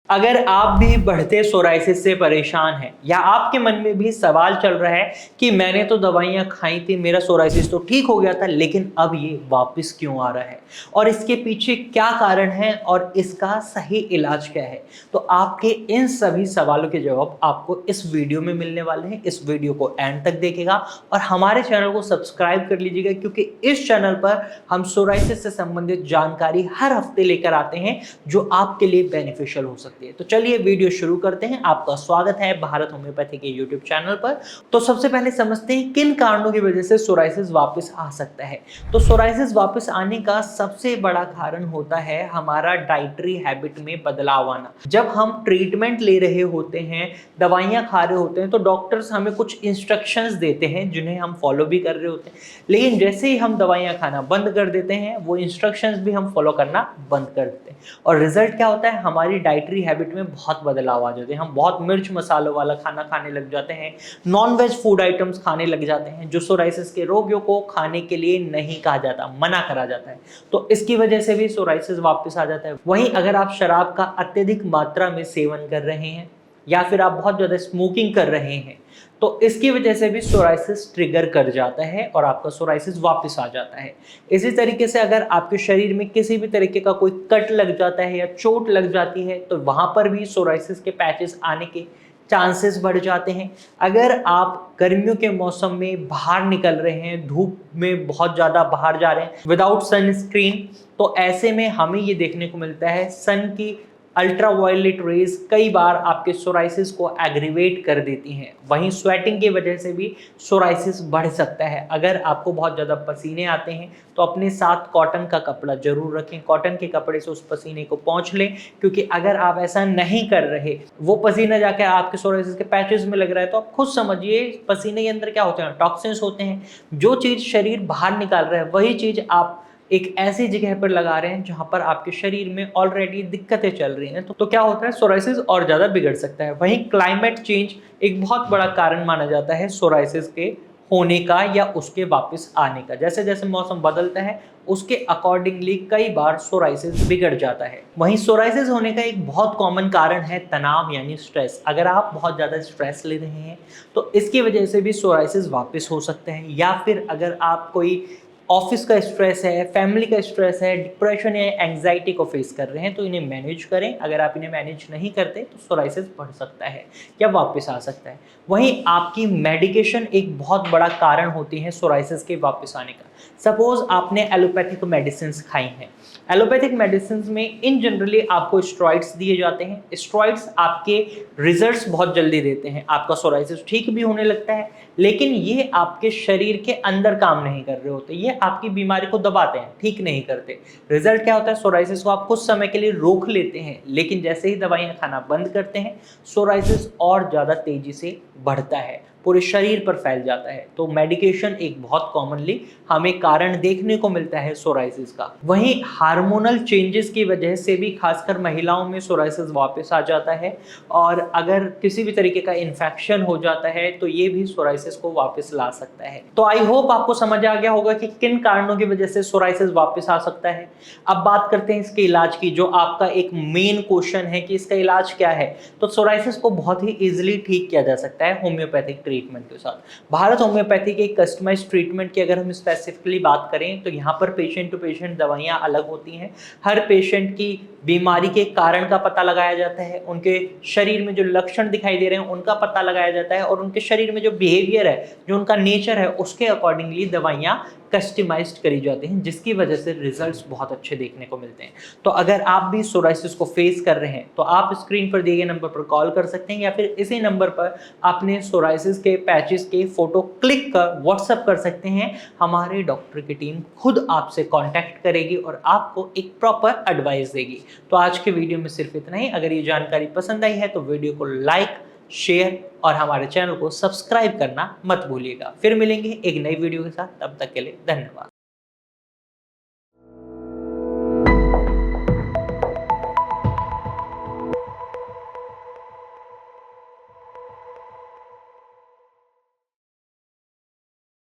अगर आप भी बढ़ते सोराइसिस से परेशान हैं या आपके मन में भी सवाल चल रहा है कि मैंने तो दवाइयाँ खाई थी, मेरा सोराइसिस तो ठीक हो गया था, लेकिन अब ये वापस क्यों आ रहा है और इसके पीछे क्या कारण है और इसका सही इलाज क्या है, तो आपके इन सभी सवालों के जवाब आपको इस वीडियो में मिलने वाले हैं। इस वीडियो को एंड तक देखेगा और हमारे चैनल को सब्सक्राइब कर लीजिएगा, क्योंकि इस चैनल पर हम सोराइसिस से संबंधित जानकारी हर हफ्ते लेकर आते हैं जो आपके लिए बेनिफिशियल हो सकती है। तो चलिए वीडियो शुरू करते हैं। आपका स्वागत है भारत होम्योपैथी के यूट्यूब चैनल पर। तो सबसे पहले समझते हैं किन कारणों की वजह से सोराइसिस वापस आ सकता है। तो सोराइसिस वापस आने का सबसे बड़ा कारण होता है हमारा डाइटरी हैबिट में बदलाव आना। जब हम ट्रीटमेंट ले रहे होते हैं, दवाइयां खा रहे होते हैं, तो डॉक्टर्स हमें कुछ इंस्ट्रक्शंस देते हैं जिन्हें हम फॉलो भी कर रहे होते हैं, लेकिन जैसे ही हम दवाइयां खाना बंद कर देते हैं, वो इंस्ट्रक्शंस भी हम फॉलो करना बंद कर देते हैं और रिजल्ट क्या होता है, हमारी डाइटरी हैबिट में बहुत बदलाव आ जाते हैं। हम बहुत मिर्च मसालों वाला खाना खाने लग जाते हैं, नॉन वेज फूड आइटम्स खाने लग जाते हैं, जो सोराइसिस के रोगियों को खाने के लिए नहीं कहा जाता, मना करा जाता है। तो इसकी वजह से भी सोराइसिस वापस आ जाता है। वहीं अगर आप शराब का अत्यधिक मात्रा में सेवन कर रहे हैं या फिर आप बहुत ज़्यादा स्मोकिंग कर रहे हैं, तो इसकी वजह से भी सोराइसिस ट्रिगर कर जाता है और आपका सोराइसिस वापस आ जाता है। इसी तरीके से अगर आपके शरीर में किसी भी तरीके का कोई कट लग जाता है या चोट लग जाती है, तो वहां पर भी सोराइसिस के पैचेस आने के चांसेस बढ़ जाते हैं। अगर आप गर्मियों के मौसम में बाहर निकल रहे हैं, धूप में बहुत ज़्यादा बाहर जा रहे हैं विदाउट सनस्क्रीन, तो ऐसे में हमें ये देखने को मिलता है सन की अल्ट्रा वायलेट रेज कई बार आपके सोराइसिस को एग्रीवेट कर देती हैं। वहीं स्वेटिंग की वजह से भी सोराइसिस बढ़ सकता है। अगर आपको बहुत ज़्यादा पसीने आते हैं तो अपने साथ कॉटन का कपड़ा जरूर रखें, कॉटन के कपड़े से उस पसीने को पोंछ लें, क्योंकि अगर आप ऐसा नहीं कर रहे, वो पसीना जाकर आपके सोराइसिस के पैचेस में लग रहा है, तो आप खुद समझिए पसीने के अंदर क्या होते हैं, टॉक्सिन्स होते हैं। जो चीज़ शरीर बाहर निकाल रहा है वही चीज़ आप एक ऐसी जगह पर लगा रहे हैं जहां पर आपके शरीर में ऑलरेडी दिक्कतें चल रही हैं, तो क्या होता है, सोराइसिस और ज़्यादा बिगड़ सकता है। वहीं क्लाइमेट चेंज एक बहुत बड़ा कारण माना जाता है सोराइसिस के होने का या उसके वापस आने का। जैसे जैसे मौसम बदलता है उसके अकॉर्डिंगली कई बार सोराइसिस बिगड़ जाता है। वहीं सोराइसिस होने का एक बहुत कॉमन कारण है तनाव यानी स्ट्रेस। अगर आप बहुत ज़्यादा स्ट्रेस ले रहे हैं तो इसकी वजह से भी सोराइसिस वापस हो सकते हैं, या फिर अगर आप कोई ऑफिस का स्ट्रेस है, फैमिली का स्ट्रेस है, डिप्रेशन या एंग्जाइटी को फेस कर रहे हैं, तो इन्हें मैनेज करें। अगर आप इन्हें मैनेज नहीं करते तो सोराइसिस बढ़ सकता है या वापस आ सकता है। वहीं आपकी मेडिकेशन एक बहुत बड़ा कारण होती है सोराइसिस के वापस आने का। सपोज आपने एलोपैथिक मेडिसिन खाई हैं। एलोपैथिक मेडिसिन में इन जनरली आपको स्टेरॉइड्स दिए जाते हैं। स्टेरॉइड्स आपके रिजल्ट्स बहुत जल्दी देते हैं, आपका सोराइसिस ठीक भी होने लगता है, लेकिन ये आपके शरीर के अंदर काम नहीं कर रहे होते, ये आपकी बीमारी को दबाते हैं, ठीक नहीं करते। रिजल्ट क्या होता है, सोराइसिस को आप कुछ समय के लिए रोक लेते हैं, लेकिन जैसे ही दवाइयाँ खाना बंद करते हैं सोराइसिस और ज़्यादा तेजी से बढ़ता है, पूरे शरीर पर फैल जाता है। तो मेडिकेशन एक बहुत कॉमनली हमें कारण देखने को मिलता है सोराइसिस का। वहीं हार्मोनल चेंजेस की वजह से भी खासकर महिलाओं में सोराइसिस वापस आ जाता है, और अगर किसी भी तरीके का इन्फेक्शन हो जाता है तो ये भी सोराइसिस को वापस ला सकता है। तो आई होप आपको समझ आ गया होगा कि किन कारणों की वजह से सोराइसिस वापस आ सकता है। अब बात करते हैं इसके इलाज की, जो आपका एक मेन क्वेश्चन है कि इसका इलाज क्या है। तो सोराइसिस को बहुत ही इजीली ठीक किया जा सकता है होम्योपैथिक ट्रीटमेंट के साथ। भारत होम्योपैथी के कस्टमाइज्ड ट्रीटमेंट की अगर हम स्पेसिफिकली बात करें तो यहाँ पर पेशेंट टू पेशेंट दवाइयाँ अलग होती हैं। हर पेशेंट की बीमारी के कारण का पता लगाया जाता है, उनके शरीर में जो लक्षण दिखाई दे रहे हैं उनका पता लगाया जाता है, और उनके शरीर में जो बिहेवियर है, जो उनका नेचर है, उसके अकॉर्डिंगली दवाइयाँ कस्टमाइज्ड करी जाती हैं, जिसकी वजह से रिजल्ट्स बहुत अच्छे देखने को मिलते हैं। तो अगर आप भी सोराइसिस को फेस कर रहे हैं तो आप स्क्रीन पर दिए गए नंबर पर कॉल कर सकते हैं, या फिर इसी नंबर पर अपने सोराइसिस के पैचेस के फोटो क्लिक कर व्हाट्सएप कर सकते हैं। हमारे डॉक्टर की टीम खुद आपसे कांटेक्ट करेगी और आपको एक प्रॉपर एडवाइस देगी। तो आज के वीडियो में सिर्फ इतना ही। अगर ये जानकारी पसंद आई है तो वीडियो को लाइक, शेयर और हमारे चैनल को सब्सक्राइब करना मत भूलिएगा। फिर मिलेंगे एक नई वीडियो के साथ, तब तक के लिए धन्यवाद।